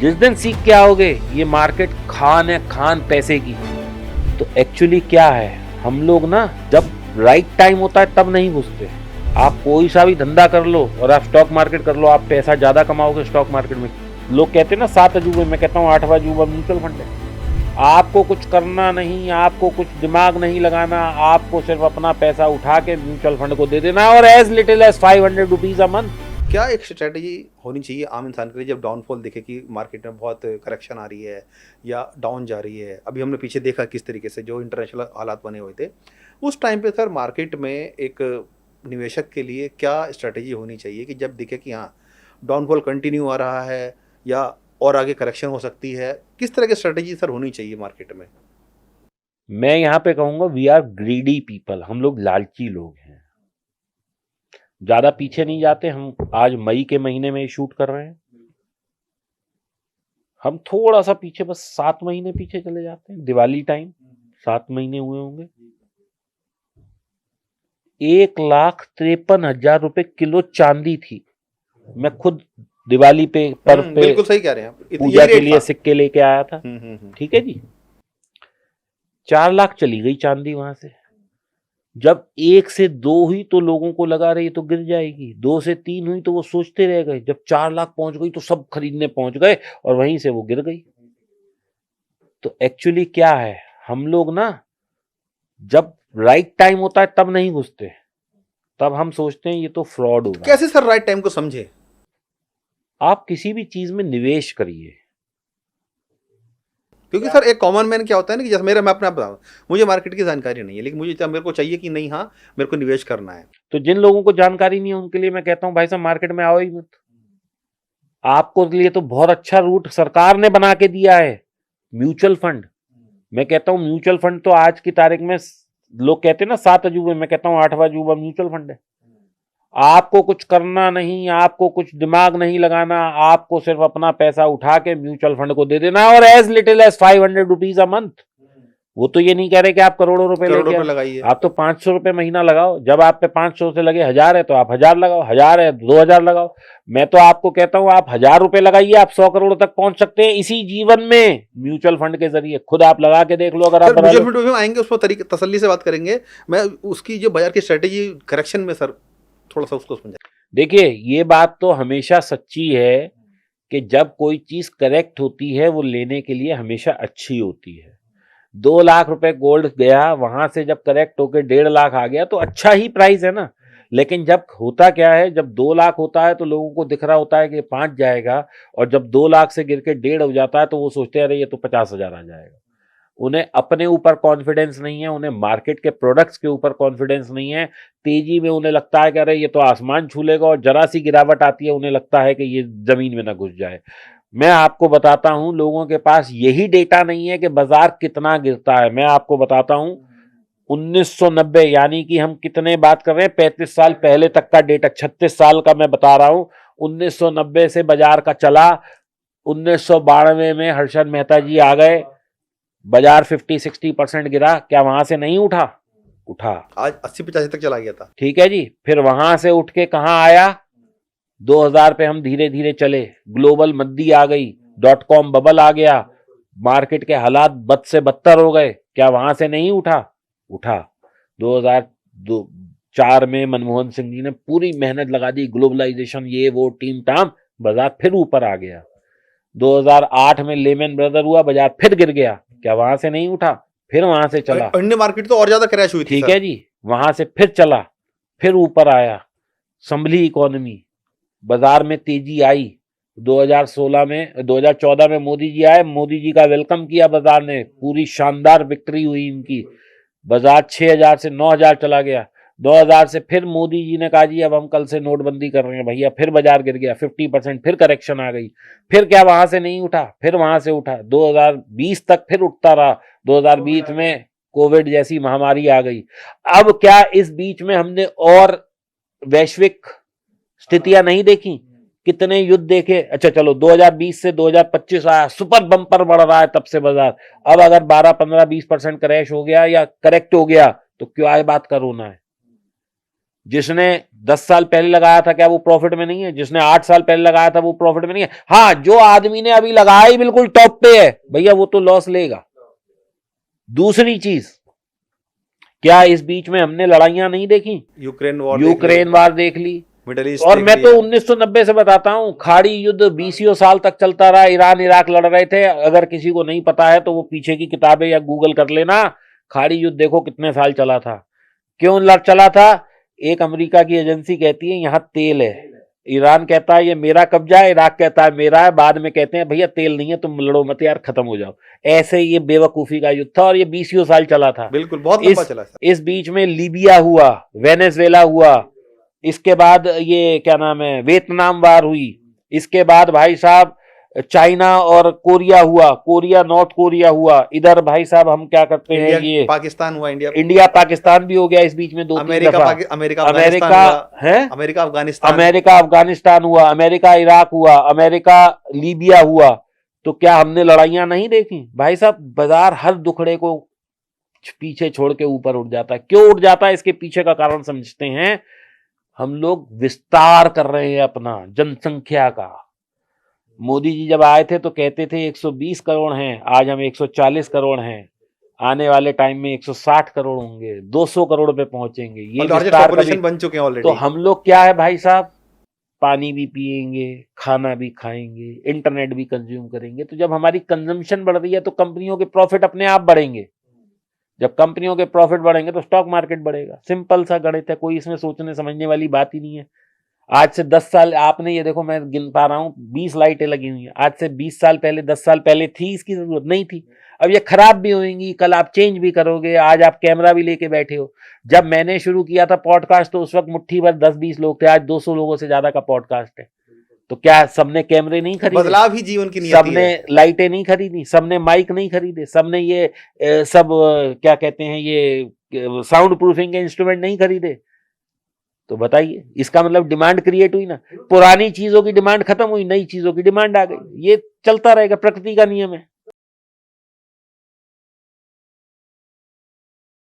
जिस दिन सीख के आओगे ये मार्केट खान है, खान पैसे की, तो एक्चुअली क्या है, हम लोग ना जब राइट टाइम होता है तब नहीं घुसते। आप कोई सा भी धंधा कर लो और आप स्टॉक मार्केट कर लो, आप पैसा ज्यादा कमाओगे स्टॉक मार्केट में। लोग कहते हैं ना 7 अजूबे, मैं कहता हूँ 8वां अजूबा म्यूचुअल फंड है। आपको कुछ करना नहीं, आपको कुछ दिमाग नहीं लगाना, आपको सिर्फ अपना पैसा उठा के म्यूचुअल फंड को दे देना और as little as 500 rupees a month. क्या एक स्ट्रेटजी होनी चाहिए आम इंसान के लिए जब डाउनफॉल दिखे कि मार्केट में बहुत करेक्शन आ रही है या डाउन जा रही है? अभी हमने पीछे देखा किस तरीके से जो इंटरनेशनल हालात बने हुए थे उस टाइम पे सर, मार्केट में एक निवेशक के लिए क्या स्ट्रेटजी होनी चाहिए कि जब दिखे कि हाँ डाउनफॉल कंटिन्यू आ रहा है या और आगे करेक्शन हो सकती है, किस तरह की स्ट्रेटजी सर होनी चाहिए मार्केट में? मैं यहाँ पे कहूंगा वी आर ग्रीडी पीपल, हम लोग लालची लोग हैं। ज्यादा पीछे नहीं जाते हम। आज मई के महीने में शूट कर रहे हैं, हम थोड़ा सा पीछे, बस 7 महीने पीछे चले जाते हैं। दिवाली टाइम 7 महीने हुए होंगे। 1,53,000 रुपए किलो चांदी थी। मैं खुद दिवाली पे पर्व पे बिल्कुल सही कह रहे हैं आप, पूजा के लिए सिक्के लेके आया था। ठीक है जी। 4 लाख चली गई चांदी वहां से। जब 1 से 2 हुई तो लोगों को लगा रही तो गिर जाएगी, 2 से 3 हुई तो वो सोचते रह गए, जब 4 लाख पहुंच गई तो सब खरीदने पहुंच गए और वहीं से वो गिर गई। तो एक्चुअली क्या है, हम लोग ना जब राइट टाइम होता है तब नहीं घुसते, तब हम सोचते हैं ये तो फ्रॉड होगा। कैसे सर राइट टाइम को समझे? आप किसी भी चीज में निवेश करिए, क्योंकि सर एक कॉमन मैन क्या होता है ना कि जैसे मैं अपने आप बताऊं, मुझे मार्केट की जानकारी नहीं है, लेकिन मुझे मेरे को चाहिए कि नहीं, हाँ मेरे को निवेश करना है। तो जिन लोगों को जानकारी नहीं है उनके लिए मैं कहता हूं भाई साहब मार्केट में आओ ही मत। आपको लिए तो बहुत अच्छा रूट सरकार ने बना के दिया है, म्यूचुअल फंड। मैं कहता हूं म्यूचुअल फंड तो आज की तारीख में, लोग कहते हैं ना 7 अजूबे, मैं कहता हूं 8वां अजूबा म्यूचुअल फंड है। आपको कुछ करना नहीं, आपको कुछ दिमाग नहीं लगाना, आपको सिर्फ अपना पैसा उठा के म्यूचुअल फंड को दे देना और as little as 500 rupees a month. वो तो ये नहीं कह रहे कि आप करोड़ों रुपए लेके लगाइए, आप तो 500 रुपए महीना लगाओ। जब आप पे 500 से लगे 1000 है तो आप 1000 लगाओ, 1000 है 2000 लगाओ। मैं तो आपको कहता हूं आप 1000 रुपए लगाइए, आप 100 करोड़ तक पहुंच सकते हैं इसी जीवन में म्यूचुअल फंड के जरिए। खुद आप लगा के देख लो। अगर आप म्यूचुअल फंड में आएंगे उस पर तरीके तसल्ली से बात करेंगे, मैं उसकी जो बाजार की स्ट्रेटेजी करेक्शन में सर थोड़ा सा उसको समझा। देखिए ये बात तो हमेशा सच्ची है कि जब कोई चीज करेक्ट होती है वो लेने के लिए हमेशा अच्छी होती है। 2 लाख रुपए गोल्ड गया, वहां से जब करेक्ट होके 1.5 लाख आ गया तो अच्छा ही प्राइस है ना। लेकिन जब होता क्या है, जब 2 लाख होता है तो लोगों को दिख रहा होता है कि 5 जाएगा, और जब 2 लाख से गिर के 1.5 हो जाता है तो वो सोचते हैं अरे ये तो 50,000 आ जाएगा। उन्हें अपने ऊपर कॉन्फिडेंस नहीं है, उन्हें मार्केट के प्रोडक्ट्स के ऊपर कॉन्फिडेंस नहीं है। तेजी में उन्हें लगता है कि अरे ये तो आसमान छू लेगा, और जरा सी गिरावट आती है उन्हें लगता है कि ये जमीन में ना घुस जाए। मैं आपको बताता हूं, लोगों के पास यही डेटा नहीं है कि बाजार कितना गिरता है। मैं आपको बताता हूं 1990, यानी कि हम कितने बात कर रहे हैं, 35 साल पहले तक का डेटा, 36 साल का मैं बता रहा हूं। 1990 से बाजार का चला, 1992 में हर्षद मेहता जी आ गए, बाजार 50-60% गिरा। क्या वहां से नहीं उठा? उठा। आज 80-85 तक चला गया था। ठीक है जी। फिर वहां से उठ के कहां आया? 2000 पे हम धीरे धीरे चले, ग्लोबल मंदी आ गई, .com बबल आ गया, मार्केट के हालात बद से बदतर हो गए। क्या वहां से नहीं उठा? उठा। 2004 में मनमोहन सिंह जी ने पूरी मेहनत लगा दी, ग्लोबलाइजेशन ये वो टीम टाम, बाजार फिर ऊपर आ गया। 2008 में लेमन ब्रदर हुआ, बाजार फिर गिर गया। क्या वहां से नहीं उठा? फिर वहां से चला। अन्य मार्केट तो और ज्यादा क्रैश हुई थी। ठीक है जी। वहां से फिर चला, फिर ऊपर आया, संभली इकोनॉमी, बाजार में तेजी आई। 2014 में मोदी जी आए, मोदी जी का वेलकम किया बाजार ने, पूरी शानदार विक्ट्री हुई इनकी। बाजार 6000 से 9000 चला गया। 2000 से फिर मोदी जी ने कहा जी अब हम कल से नोटबंदी कर रहे हैं भैया, फिर बाजार गिर गया 50%, फिर करेक्शन आ गई। फिर क्या वहां से नहीं उठा? फिर वहां से उठा। 2020 तक फिर उठता रहा। 2020 में कोविड जैसी महामारी आ गई। अब क्या इस बीच में हमने और वैश्विक स्थितियां नहीं देखी? कितने युद्ध देखे। अच्छा चलो 2020 से 2025 आया, सुपर बम्पर बढ़ रहा है तब से बाजार। अब अगर 12-15-20% क्रैश हो गया या करेक्ट हो गया तो क्यों आए बात का रोना है? जिसने 10 साल पहले लगाया था क्या वो प्रॉफिट में नहीं है? जिसने 8 साल पहले लगाया था वो प्रॉफिट में नहीं है? हाँ, जो आदमी ने अभी लगाया ही बिल्कुल टॉप पे है भैया, वो तो लॉस लेगा। दूसरी चीज, क्या इस बीच में हमने लड़ाइयां नहीं देखी? यूक्रेन वॉर देख ली, मिडिल ईस्ट और मैं तो 1990 से बताता हूं, खाड़ी युद्ध 20 साल तक चलता रहा, ईरान इराक लड़ रहे थे। अगर किसी को नहीं पता है तो वो पीछे की किताबें या गूगल कर लेना, खाड़ी युद्ध देखो कितने साल चला था। क्यों चला था? एक अमेरिका की एजेंसी कहती है यहां तेल है, ईरान कहता है ये मेरा कब्जा है, इराक कहता है मेरा है, बाद में कहते हैं भैया तेल नहीं है, तुम लड़ो मत यार, खत्म हो जाओ। ऐसे ये बेवकूफी का युद्ध था और ये 20 साल चला था। बिल्कुल, बहुत लंबा चला था। इस बीच में लीबिया हुआ, वेनेजुएला हुआ, इसके बाद ये क्या नाम है, वियतनाम वार हुई, इसके बाद भाई साहब चाइना और कोरिया हुआ, कोरिया नॉर्थ कोरिया हुआ, इधर भाई साहब हम क्या करते हैं, ये पाकिस्तान हुआ, इंडिया पाकिस्तान भी हो गया इस बीच में 2-3 दफा। अमेरिका अफगानिस्तान हुआ, अमेरिका इराक हुआ, अमेरिका लीबिया हुआ। तो क्या हमने लड़ाइयां नहीं देखी? भाई साहब बाजार हर दुखड़े को पीछे छोड़ के ऊपर उठ जाता है। क्यों उठ जाता है? इसके पीछे का कारण समझते हैं। हम लोग विस्तार कर रहे हैं अपना जनसंख्या का। मोदी जी जब आए थे तो कहते थे 120 करोड़ हैं, आज हम 140 करोड़ हैं, आने वाले टाइम में 160 करोड़ होंगे, 200 करोड़ पे पहुंचेंगे। ये विस्तार बन चुके हैं ऑलरेडी। तो हम लोग क्या है भाई साहब, पानी भी पिएंगे, खाना भी खाएंगे, इंटरनेट भी कंज्यूम करेंगे। तो जब हमारी कंजम्पशन बढ़ रही है तो कंपनियों के प्रॉफिट अपने आप बढ़ेंगे। जब कंपनियों के प्रॉफिट बढ़ेंगे तो स्टॉक मार्केट बढ़ेगा। सिंपल सा गणित है, कोई इसमें सोचने समझने वाली बात ही नहीं है। आज से 10 साल, आपने ये देखो मैं गिन पा रहा हूं 20 लाइटें लगी हुई हैं। आज से 20 साल पहले, 10 साल पहले थी इसकी जरूरत? नहीं थी। अब ये खराब भी होंगी, कल आप चेंज भी करोगे। आज आप कैमरा भी लेके बैठे हो। जब मैंने शुरू किया था पॉडकास्ट तो उस वक्त मुट्ठी भर 10-20 लोग थे, आज 200 लोगों से ज्यादा का पॉडकास्ट है। तो क्या सबने कैमरे नहीं खरीदे? बदलाव ही जीवन की नियति सबने लाइटें नहीं खरीदी, सबने माइक नहीं खरीदे, सबने ये सब क्या कहते हैं, ये साउंड प्रूफिंग के इंस्ट्रूमेंट नहीं खरीदे। तो बताइए, इसका मतलब डिमांड क्रिएट हुई ना। पुरानी चीजों की डिमांड खत्म हुई, नई चीजों की डिमांड आ गई। ये चलता रहेगा, प्रकृति का नियम है।